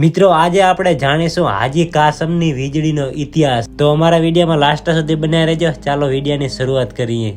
મિત્રો આજે આપણે જાણીશું હાજી કાસમની વીજળીનો ઇતિહાસ। તો અમારા વિડીયોમાં લાસ્ટ સુધી બન્યા રહેજો। ચાલો વિડીયોની શરૂઆત કરીએ।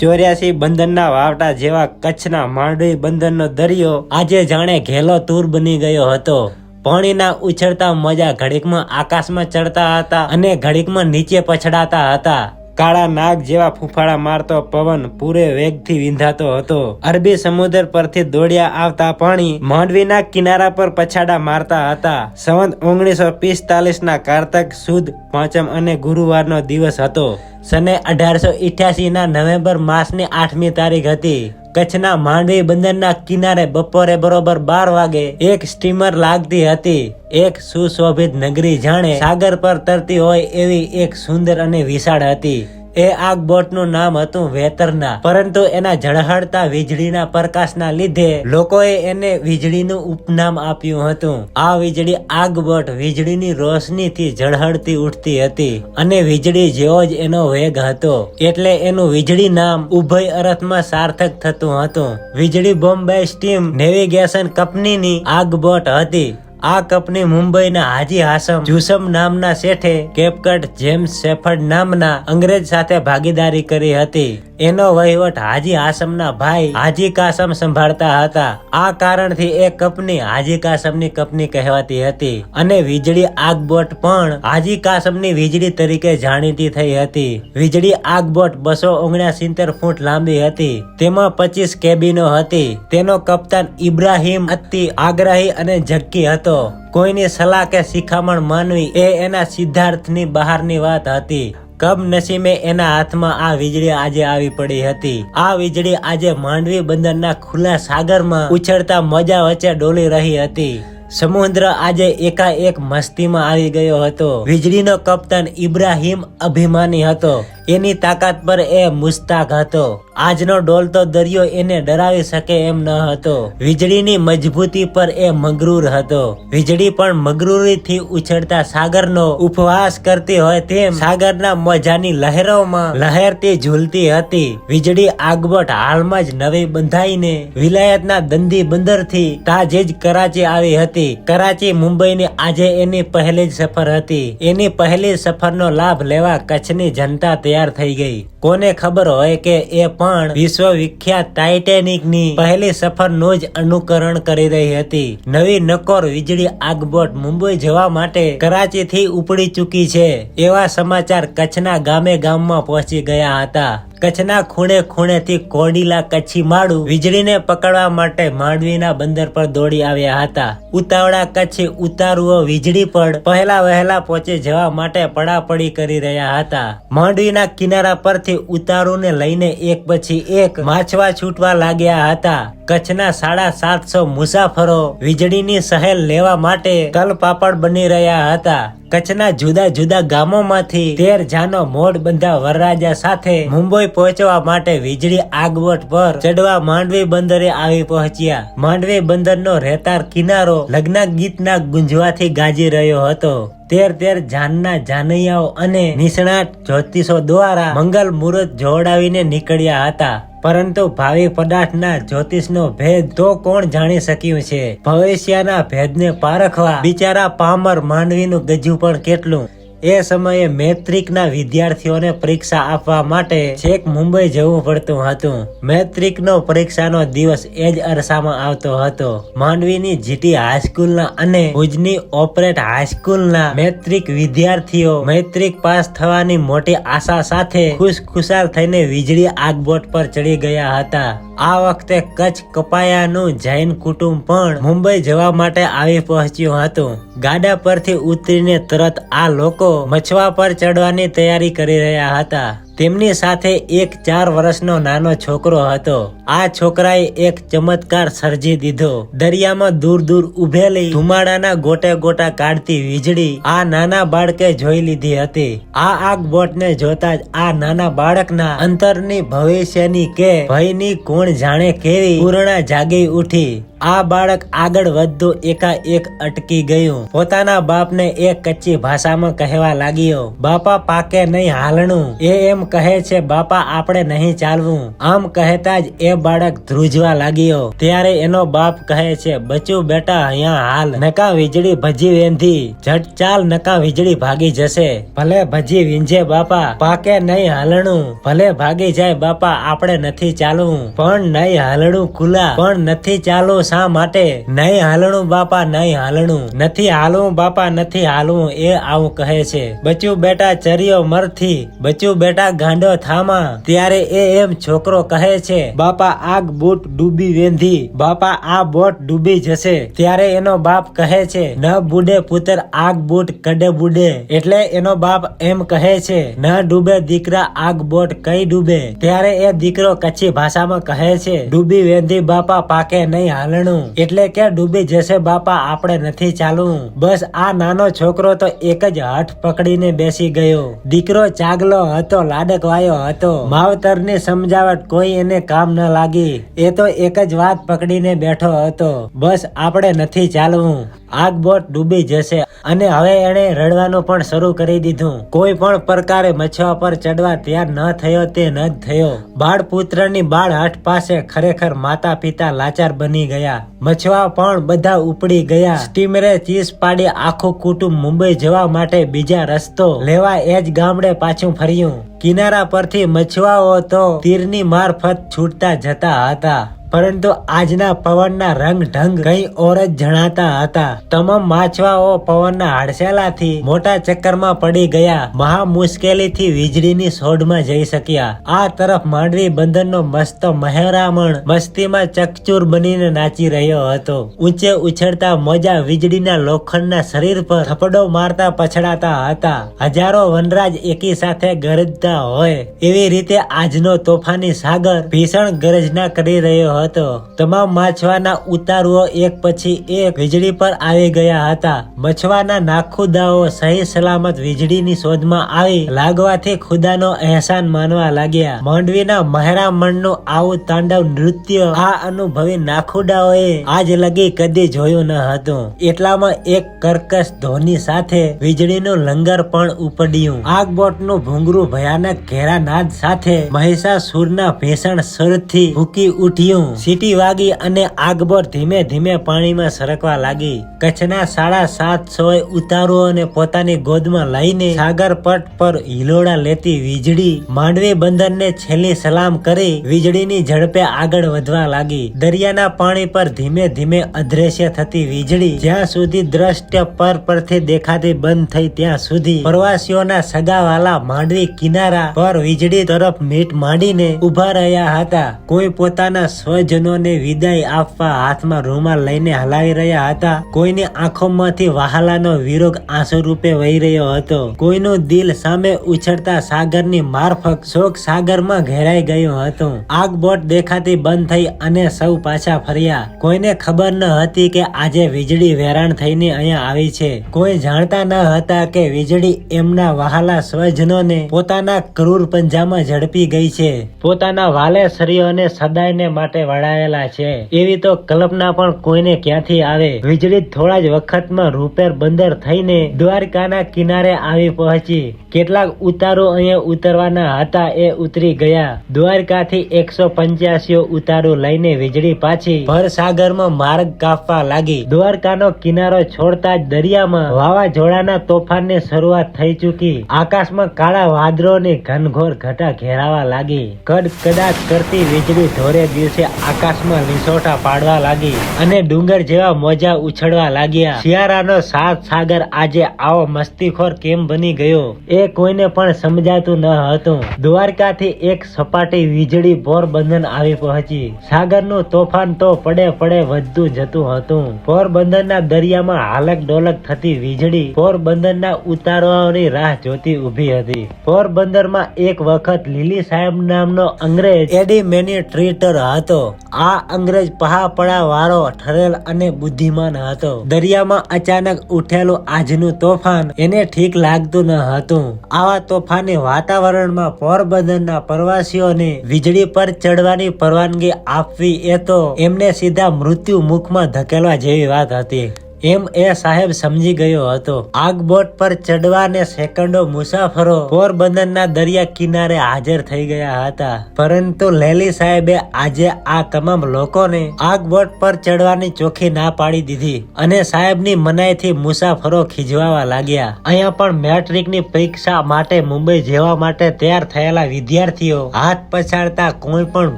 ચોર્યાસી બંદરના વાવટા જેવા કચ્છના માંડવી બંદરનો દરિયો આજે જાણે ઘેલો તૂર બની ગયો હતો। પાણીના ઉછળતા મોજા ઘડીકમાં આકાશમાં ચડતા હતા અને ઘડીકમાં નીચે પછડાતા હતા। કાળા નાગ જેવા ફૂફાડા મારતો પવન પૂરે વેગથી વિંધાતો હતો। અરબી સમુદ્ર પરથી દોડ્યા આવતા પાણી માંડવીના કિનારા પર પછાડા મારતા હતા। સંવત 1945 કારતક સુદ પાંચમ અને ગુરુવારનો દિવસ હતો। સને 1888 ના નવેમ્બર માસની 8મી તારીખ હતી। કચ્છના માંડવી બંદરના કિનારે બપોરે બરોબર 12 વાગે એક સ્ટીમર લાગતી હતી। એક સુશોભિત નગરી જાણે સાગર પર તરતી હોય એવી એક સુંદર અને વિશાળ હતી। એ આગ બોટનું નામ હતું વેતરના, પરંતુ એના ઝળહળતા વીજળીના પ્રકાશના લીધે લોકોએ એને વીજળીનું ઉપનામ આપ્યું હતું। આ વીજળી આગ બોટ વીજળીની રોશનીથી ઝળહળતી ઉઠતી હતી અને વીજળી જેવો જ એનો વેગ હતો, એટલે એનું વીજળી નામ ઉભય અર્થમાં સાર્થક થતું હતું। વીજળી બોમ્બે સ્ટીમ નેવિગેશન કંપનીની આગ બોટ હતી। આ કંપની મુંબઈના હાજી હાસમ જુસમ નામના શેઠે કેપ્ટન જેમ્સ શેફર્ડ નામના અંગ્રેજ સાથે ભાગીદારી કરી હતી। એનો વહીવટ હાજી હાસમના ભાઈ હાજી કાસમ સંભાળતા હતા। આ કારણથી એ કંપની હાજી કાસમની કંપની કહેવાતી હતી અને વીજળી આગ બોટ પણ હાજી કાસમની વીજળી તરીકે જાણીતી થઈ હતી। વીજળી આગ બોટ 279 ફૂટ લાંબી હતી। તેમાં 25 કેબિનો હતી। તેનો કપ્તાન ઇબ્રાહિમ અત્તી આગ્રહી અને ઝક્કી હતો। કોઈની સલાહ કે શિખામણ માનવી એ એના સિદ્ધાર્થની બહારની વાત હતી। કમનસીબે એના હાથમાં આ વીજળી આજે આવી પડી હતી। આ વીજળી આજે માંડવી બંદરના ખુલ્લા સાગરમાં ઉછળતા મોજા વચ્ચે ડોલી રહી હતી। સમુદ્ર આજે એકાએક મસ્તીમાં આવી ગયો હતો। વીજળીનો કપ્તાન ઇબ્રાહિમ અભિમાની હતો। એની તાકાત પર એ મુસ્તાક હતો। આજનો ડોલતો દરિયો એને ડરાવી શકે એમ ન હતો। વીજળીની મજબૂતી પર એ મગરૂર હતો। વીજળી પણ મગરૂરીથી ઉછળતા સાગરનો ઉપવાસ કરતી હોય તેમ સાગરના મોજાની લહેરોમાં લહેરતી ઝૂલતી હતી। વીજળી આગબોટ હાલમાં જ નવી બંધાઈને વિલાયતના દંડી બંદરથી તાજેજ કરાચી આવી હતી। કરાચી મુંબઈની આજે એની પહેલી જ સફર હતી। એની પહેલી સફરનો લાભ લેવા કચ્છની જનતા તૈયાર થઈ ગઈ। કોને ખબર હોય કે એ પણ વિશ્વ વિખ્યાત ટાઇટેનિકની પહેલી સફરનું જ અનુકરણ કરી રહી હતી। નવી નકોર વીજળી આગબોટ મુંબઈ જવા માટે કરાચીથી ઉપડી ચૂકી છે એવા સમાચાર કચ્છના ગામે ગામમાં પહોંચી ગયા હતા। કચ્છના ખૂણે ખૂણેથી કોડીલા કચ્છી માળું વીજળીને પકડવા માટે માંડવીના બંદર પર દોડી આવ્યા હતા। ઉતાવળા કચ્છી ઉતારુઓ વીજળી પર પહેલા વહેલા પહોંચી જવા માટે પડાપડી કરી રહ્યા હતા। માંડવીના કિનારા પરથી ઉતારુને લઈને એક પછી એક માછવા છૂટવા લાગ્યા હતા। કચ્છના 750 મુસાફરો વીજળીની સહેલ લેવા માટે તલપાપડ બની રહ્યા હતા। કચ્છના જુદા જુદા ગામોમાંથી 13 જાનો મોડ બંધા વરરાજા સાથે મુંબઈ પહોંચવા માટે વીજળી આગબોટ પર ચડવા માંડવી બંદરે આવી પહોંચ્યા। માંડવી બંદરનો રેતાર કિનારો લગ્ન ગીતના ગુંજવાથી ગાજી રહ્યો હતો। 13 જાનના જાનૈયાઓ અને નિષ્ણાત જ્યોતિષો દ્વારા મંગલ મુહૂર્ત જોડાવીને નીકળ્યા હતા, પરંતુ ભાવિ પદાર્થના જ્યોતિષનો ભેદ તો કોણ જાણી શક્યું છે? ભવિષ્યના ભેદને પારખવા બિચારા પામર માંડવીનું ગજુ પણ કેટલું। એ સમયે મેટ્રિકના વિદ્યાર્થીઓને પરીક્ષા આપવા માટે છેક મુંબઈ જવું પડતું હતું। મેટ્રિકનો પરીક્ષાનો દિવસ એ જ અરસામાં આવતો હતો। માંડવીની જીટી હાઈસ્કૂલના અને ભુજની ઓપરેટ હાઈસ્કૂલના મેટ્રિક વિદ્યાર્થીઓ મેટ્રિક પાસ થવાની મોટી આશા સાથે ખુશખુશાલ થઈને વીજળી આગબોટ પર ચડી ગયા હતા। આ વખતે કચ્છ કપાયાનું જૈન કુટુંબ પણ મુંબઈ જવા માટે આવી પહોંચ્યું હતું। ગાડા પરથી ઉતરીને તરત આ લોકો મછવા પર ચડવાની તૈયારી કરી રહ્યા હતા। તેમની સાથે એક 4 વર્ષનો નાનો છોકરો હતો। આ છોકરાએ એક ચમત્કાર સર્જી દીધો। દરિયામાં દૂર દૂર ઉભેલી ધુમાડાના ગોટે ગોટા કાઢતી વીજળી આ નાના બાળકે જોઈ લીધી હતી। આ આગ બોટને જોતા જ આ નાના બાળકના અંતરની ભવિષ્યની કે ભયની કોણ જાણે કેવી પૂર્ણા જાગી ઉઠી। આ બાળક આગળ વધતું એકાએક અટકી ગયું. પોતાના બાપને એક કચ્ચી ભાષામાં કહેવા લાગ્યો, બાપા પાકે નહીં હાલણું. એ એમ કહે છે, બાપા આપણે નહીં ચાલવું. આમ કહેતા જ એ બાળક ધ્રુજવા લાગ્યો. ત્યારે એનો બાપ કહે છે, બચ્ચું બેટા અહીંયા હાલ, નકા વીજળી ભજી વેંધી. ઝટ ચાલ, નકા વીજળી ભાગી જશે. ભલે ભજી વીંજે બાપા, પાકે નહીં હાલણું. ભલે ભાગી જાય બાપા, આપણે નથી ચાલવું. પણ નહીં હાલણું ખુલા, પણ નથી ચાલવું. શા માટે નહીં હાલણું બાપા, નહીં હાલણું. નથી હાલવું બાપા, નથી હાલવું. એ આવું કહે છે. બચ્ચું બેટા ચર્યો મરથી, બચ્ચું બેટા ગાંડો થામા. ત્યારે એ એમ છોકરો કહે છે, બાપા આગ બોટ ડૂબી વેંધી. બાપા આ બોટ ડૂબી જશે. ત્યારે એનો બાપ કહે છે, ન બુડે પુત્ર આગ બોટ કડે બુડે. એટલે એનો બાપ એમ કહે છે, ન ડૂબે દીકરા આગ બોટ કઈ ડૂબે. ત્યારે એ દીકરો કચ્છી ભાષામાં કહે છે, ડૂબી વેંધી બાપા, પાકે નહીં હાલણું. એટલે કે ડૂબી જશે બાપા, આપણે નથી ચાલવું. બસ આ નાનો છોકરો તો એક જ હઠ પકડીને બેસી ગયો. દીકરો ચાગલો હતો, લાડકવાયો હતો. માવતરની સમજાવટ કોઈ એને કામ ન લાગી. એ તો એક જ વાત પકડીને બેઠો હતો, બસ આપણે નથી ચાલવું. આગ બોટ ડૂબી જશે. અને હવે એણે રડવાનું પણ શરૂ કરી દીધું. કોઈ પણ પ્રકારે મછવા પર ચડવા તૈયાર ન થયો તે ન જ થયો. બાળપુત્રની બાળ હઠ પાસે ખરેખર માતા પિતા લાચાર બની ગયા. મછવા પણ બધા ઉપડી ગયા. સ્ટીમરે ચીસ પાડી આખું કુટુંબ મુંબઈ જવા માટે બીજા રસ્તો લેવા એ જ ગામડે પાછું ફર્યું. કિનારા પરથી મછવાઓ તો તીરની મારફત છૂટતા જતા હતા, પરંતુ આજના પવનના રંગ ઢંગ કઈ ઓર જ જણાતા હતા. તમામ માછવાઓ પવનના હડસેલાથી મોટા ચક્કરમાં પડી ગયા. મહા મુશ્કેલીથી વીજળીની શોધમાં જઈ શક્યા. આ તરફ માંડવી બંદરનો મસ્ત મહેરામણ મસ્તીમાં ચકચૂર બનીને નાચી રહ્યો હતો. ઊંચે ઉછળતા મોજા વીજળીના લોખંડના શરીર પર થપડો મારતા પછડાતા હતા. હજારો વનરાજ એકી સાથે ગરજતા હોય એવી રીતે આજનો તોફાની સાગર ભીષણ ગરજના કરી રહ્યો હતો. તમામ માછવાના ઉતારુઓ એક પછી એક વીજળી પર આવી ગયા હતા. મછવાના નાખુદાઓ સહી સલામત વીજળીની શોધમાં આવી લાગવાથી ખુદાનો અહેસાન માનવા લાગ્યા. માંડવીના મહેરામણનું આવું તાંડવ નૃત્ય આ અનુભવી નાખુદાઓએ આજ લગી કદી જોયું ન હતું. એટલામાં એક કર્કશ ધ્વનિ સાથે વીજળીનું લંગર પણ ઉપડ્યું. આગબોટનું ભૂંગરું ભયાનક ઘેરા નાદ સાથે મહિષાસુરના ભીષણ સુરથી ભૂકી ઉઠ્યું. સીટી વાગી અને આગબોટ ધીમે ધીમે પાણીમાં સરકવા લાગી. કચ્છના 750 ઉતારુઓને પોતાની ગોદમાં લઈને સાગર પટ પર હિલોડા લેતી વીજળી માંડવી બંદરને છેલ્લી સલામ કરી વીજળીની ઝડપે આગળ વધવા લાગી. દરિયાના પાણી પર ધીમે ધીમે અદ્રશ્ય થતી વીજળી જ્યાં સુધી દ્રષ્ટ્ય પરથી દેખાતી બંધ થઈ ત્યાં સુધી પ્રવાસીઓના સગાવાલા માંડવી કિનારા પર વીજળી તરફ મીટ માંડીને ઉભા રહ્યા હતા. કોઈ પોતાના સ્વજનોને વિદાય આપવા હાથમાં રૂમાલ લઈને હલાવી રહ્યા હતા. કોઈની આંખોમાંથી વહાલાનો વિરોગ આંસુ રૂપે વહી રહ્યો હતો. કોઈનું દિલ સામે ઉછળતા સાગરની મારફત શોક સાગરમાં ઘેરાઈ ગયું હતું. આગબોટ દેખાતી બંધ થઈ અને સૌ પાછા ફર્યા. કોઈને ખબર ન હતી કે આજે વીજળી વેરાણ થઈને અહીંયા આવી છે. કોઈ જાણતા ન હતા કે વીજળી એમના વહાલા સ્વજનોને પોતાના ક્રૂર પંજામાં ઝડપી ગઈ છે. પોતાના વાલેસરીઓને સદાયને માટે વળાયેલા છે. એવી તો કલ્પના પણ કોઈને ક્યાંથી આવે. વીજળી થોડા જ વખતમાં રૂપેર બંદર થઈને દ્વારકાના કિનારે આવી પહોંચી. કેટલાક ઉતારો અહીંયા ઉતરવાના હતા એ ઉતરી ગયા. દ્વારકાથી 185 ઉતારો લઈને વીજળી પાછી ભરસાગરમાં માર્ગ કાપવા લાગી. દ્વારકાનો કિનારો છોડતા જ દરિયામાં વાવાઝોડાના તોફાનની શરૂઆત થઈ ચૂકી. આકાશમાં કાળા વાદળોની ઘનઘોર ઘટા ઘેરાવા લાગી. કડકડાટ કરતી વીજળી ધોરે દિવસે આકાશમાં વિસોટા પાડવા લાગી અને ડુંગર જેવા મોજા ઉછળવા લાગ્યા. શિયાળાનો સાત સાગર આજે આવો મસ્તીખોર કેમ બની ગયો એ કોઈને પણ સમજાતું ન હતું. દ્વારકાથી એક સપાટી વીજળી પોરબંદર આવી પહોંચી. સાગરનું તોફાન તો પડે વધતું જતું હતું. પોરબંદરના દરિયામાં હાલક ડોલક થતી વીજળી પોરબંદરના ઉતારવાની રાહ જોતી ઉભી હતી. પોરબંદરમાં એક વખત લીલી સાહેબ નામનો અંગ્રેજ એડિમિનિસ્ટ્રેટર હતો. આ અંગ્રેજ પહાપડા વાળો ઠરેલ અને બુદ્ધિમાન હતો. દરિયામાં અચાનક ઉઠેલું આજનું તોફાન એને ઠીક લાગતું ન હતું. આવા તોફાની વાતાવરણમાં પોરબંદરના પ્રવાસીઓને વીજળી પર ચડવાની પરવાનગી આપવી એ તો એમને સીધા મૃત્યુ મુખમાં ધકેલવા જેવી વાત હતી એમ એ સાહેબ સમજી ગયો હતો. આગબોટ પર ચડવાને સેકન્ડો મુસાફરો પોરબંદરના દરિયા કિનારે હાજર થઈ ગયા હતા. પરંતુ લેલી સાહેબે આજે આ તમામ લોકોને આગબોટ પર ચડવાની ચોખ્ખી ના પાડી દીધી અને સાહેબની મનાઈથી મુસાફરો ખીજવાવા લાગ્યા. અહીંયા પણ મેટ્રિકની પરીક્ષા માટે મુંબઈ જવા માટે તૈયાર થયેલા વિદ્યાર્થીઓ હાથ પછાડતા કોઈ પણ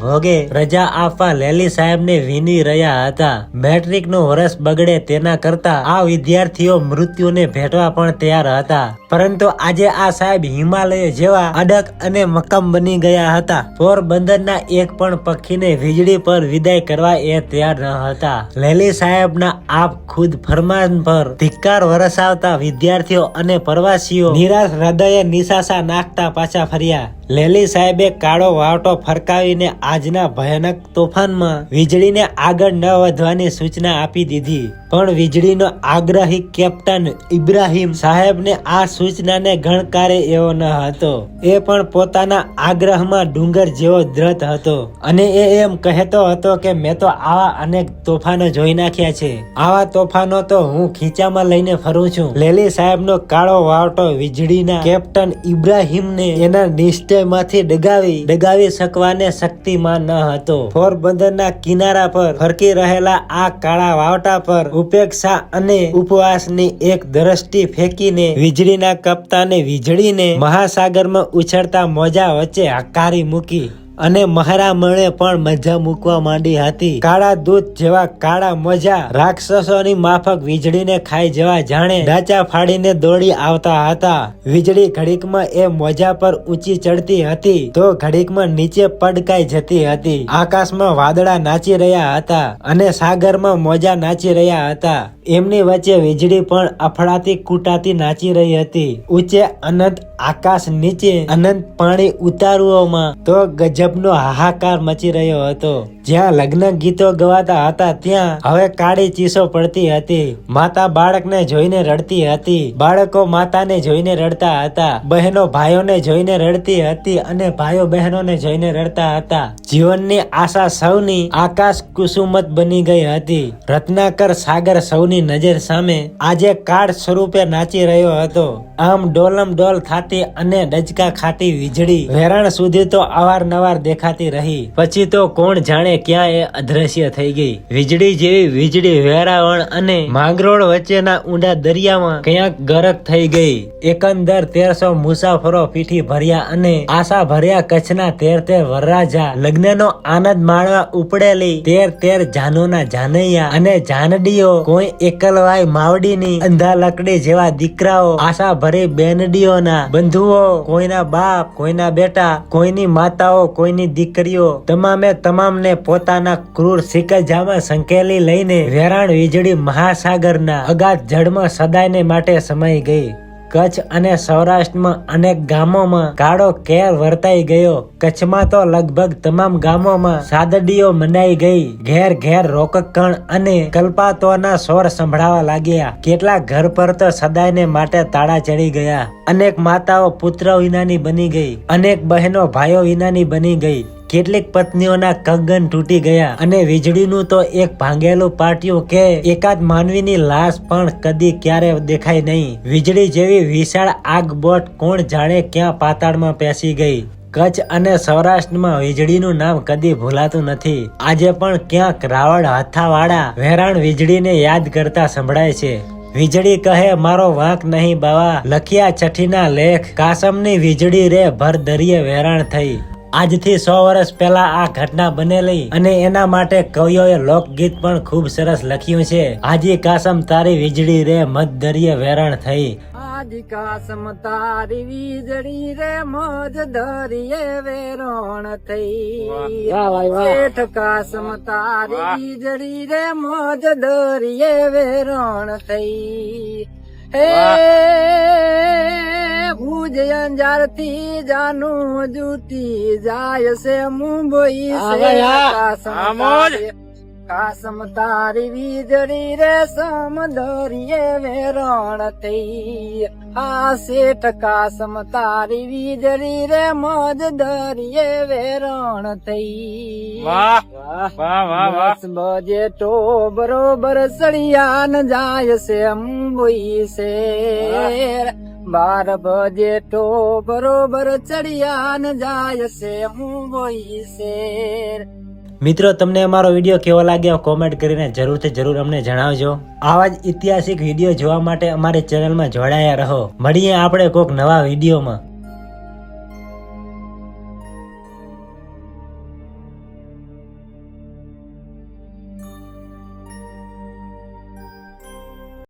ભોગે રજા આપવા લેલી સાહેબને વિની રહ્યા હતા. મેટ્રિકનું વર્ષ બગડે તેના કરતા આ વિદ્યાર્થીઓ મૃત્યુને ભેટવા પણ તૈયાર હતા. પરંતુ આજે આ સાહેબ હિમાલય જેવા અડગ અને મક્કમ બની ગયા હતા. પોરબંદરના એક પણ પક્ષીને વીજળી પર વિદાય કરવા એ તૈયાર ન હતા. લેલી સાહેબના આપ ખુદ ફરમાન પર ધિક્કાર વરસાવતા વિદ્યાર્થીઓ અને પ્રવાસીઓ નિરાશ હૃદયે નિશાસા નાખતા પાછા ફર્યા. લેલી સાહેબે કાળો વાવટો ફરકાવીને આજના ભયાનક તોફાનમાં વીજળીને આગળ ન વધવાની સૂચના આપી દીધી. પણ વીજળીનો આગ્રહી કેપ્ટન ઇબ્રાહિમ સાહેબને આ સૂચનાને ગણકારે એવો ન હતો. એ પણ પોતાના આગ્રહમાં ડુંગર જેવો દ્રઢ હતો અને એ એમ કહેતો હતો કે મેં તો આવા અનેક તોફાનો જોઈ નાખ્યા છે. આવા તોફાનો તો હું ખીચામાં લઈને ફરું છું. લેલી સાહેબનો કાળો વાવટો વીજળીના કેપ્ટન ઇબ્રાહિમને એના નિશ્ચયમાંથી ડગાવી શકવાને શક્તિમાન ન હતો. પોરબંદરના કિનારા પર ફરકી રહેલા આ કાળા વાવટા પર ઉપેક્ષા અને ઉપવાસની એક દ્રષ્ટિ ફેંકીને વીજળીના કપ્તાને વીજળીને મહાસાગરમાં ઉછળતા મોજા વચ્ચે હકારી મૂકી અને મહારામણે પણ મજા મૂકવા માંડી હતી. કાળા દૂધ જેવા કાળા મોજા રાક્ષસોની માફક વીજળીને ખાઈ જવા જાણે ડાચા ફાડીને દોડી આવતા હતા. વીજળી ઘડીકમાં એ મોજા પર ઊંચી ચડતી હતી તો ઘડીકમાં નીચે પડકાઈ જતી હતી. આકાશમાં વાદળા નાચી રહ્યા હતા અને સાગરમાં મોજા નાચી રહ્યા હતા. એમની વચ્ચે વીજળી પણ અફડાતી કૂટાતી નાચી રહી હતી. ઊંચે અનંત આકાશ, નીચે અનંત પાણી ઉતારુઓમાં તો ગજબનો હાહાકાર મચી રહ્યો હતો. જ્યાં લગ્ન ગીતો ગવાતા હતા ત્યાં હવે કાળી ચીસો પડતી હતી. માતા બાળકને જોઈને રડતી હતી, બાળકો માતાને જોઈને રડતા હતા, બહેનો ભાઈઓને જોઈને રડતી હતી અને ભાઈઓ બહેનોને જોઈને રડતા હતા. જીવનની આશા સૌની આકાશ કુસુમત બની ગઈ હતી. રત્નાકર સાગર સૌની નજર સામે આજે કાળ સ્વરૂપે નાચી રહ્યો હતો. આમ ડોલમ ડોલ થાતી અને ડચકા ખાતી વીજળી વેરાણ સુધી તો અવારનવાર દેખાતી રહી. પછી તો કોણ જાણે ક્યાં એ અદ્રશ્ય થઈ ગઈ. વીજળી જેવી વીજળી વેરાવળ અને માંગરોળ વચ્ચેના ઊંડા દરિયામાં ક્યાંક ગરક થઈ ગઈ. એકંદર 1300 મુસાફરો પીઠી ભર્યા અને આશા ભર્યા કચ્છના 13 વરરાજા લગ્નનો આનંદ માણવા ઉપડેલી 13 જાનોના જાનૈયા અને જાનડીઓ, કોઈ એકલવાય માવડીની અંધા લકડી જેવા દીકરાઓ, આશા ભરી બેનડીઓના બંધુઓ, કોઈના બાપ, કોઈના બેટા, કોઈની માતાઓ, કોઈની દીકરીઓ, તમામને પોતાના ક્રૂર સિકજામાં સંકેલી લઈને વેરાણ વીજળી મહાસાગરના અગાધ જળમાં સદાયને માટે સમાઈ ગઈ. કચ્છ અને સૌરાષ્ટ્રમાં અનેક ગામોમાં કાળો કેર વર્તાઈ ગયો. કચ્છમાં તો લગભગ તમામ ગામોમાં સાદડીઓ મનાઈ ગઈ. ઘેર ઘેર રોકકણ અને કલ્પાતોના સ્વર સંભળાવા લાગ્યા. કેટલાક ઘર પર તો સદાયને માટે તાળા ચડી ગયા. અનેક માતાઓ પુત્ર વિનાની બની ગઈ. અનેક બહેનો ભાઈઓ વિનાની બની ગઈ. કેટલીક પત્નીઓના કંગન તૂટી ગયા અને વીજળીનું તો એક ભાંગેલું પાટિયું કે એકાદ માનવીની લાશ પણ કદી ક્યારે દેખાય નહીં. વીજળી જેવી વિશાળ આગબોટ કોણ જાણે ક્યાં પાતાળમાં પેસી ગઈ. કચ્છ અને સૌરાષ્ટ્રમાં વીજળીનું નામ કદી ભૂલાતું નથી. આજે પણ ક્યાંક રાવણ હાથાવાળા વેરાણ વીજળીને યાદ કરતા સંભળાય છે. વીજળી કહે મારો વાંક નહીં બાવા, લખ્યા છઠ્ઠીના લેખ, કાસમની વીજળી રે ભર દરિયે વેરાણ થઈ. આજથી 100 વર્ષ પહેલા આ ઘટના બનેલી અને એના માટે કવિઓએ લોકગીત પણ ખૂબ સરસ લખ્યું છે. આજી કાસમ તારી વીજળી રે મધ દરિયે વેરાણ થઈ. આજી કાસમ તારી વીજળી રે મધ દરિયે વેરાણ થઈ. શેઠ કાસમ તારી વીજળી રે મધ દરિયે વેરાણ થઈ. હે ભુજ અંજાર થી જાનું જૂતી જાય છે મુંબઈ કાસમ તારી વીજળી રે સમદરિયે વેરણ થઈ આ શેઠ કાસમ તારી વીજળી રે મજ દરિયે વેરણ થઈ દસ બજે તો બરોબર સળિયાન જાય છે મુંબઈ શેર 12 બજે તો બરોબર ચડિયાન જાય છે મુંબઈ શેર. મિત્રો તમને અમારો વિડીયો કેવો લાગ્યો કોમેન્ટ કરીને જરૂર અમને જણાવજો. આવા જ ઐતિહાસિક વિડીયો જોવા માટે અમારી ચેનલમાં જોડાયા રહો. મળીએ આપણે કોક નવા વિડીયોમાં.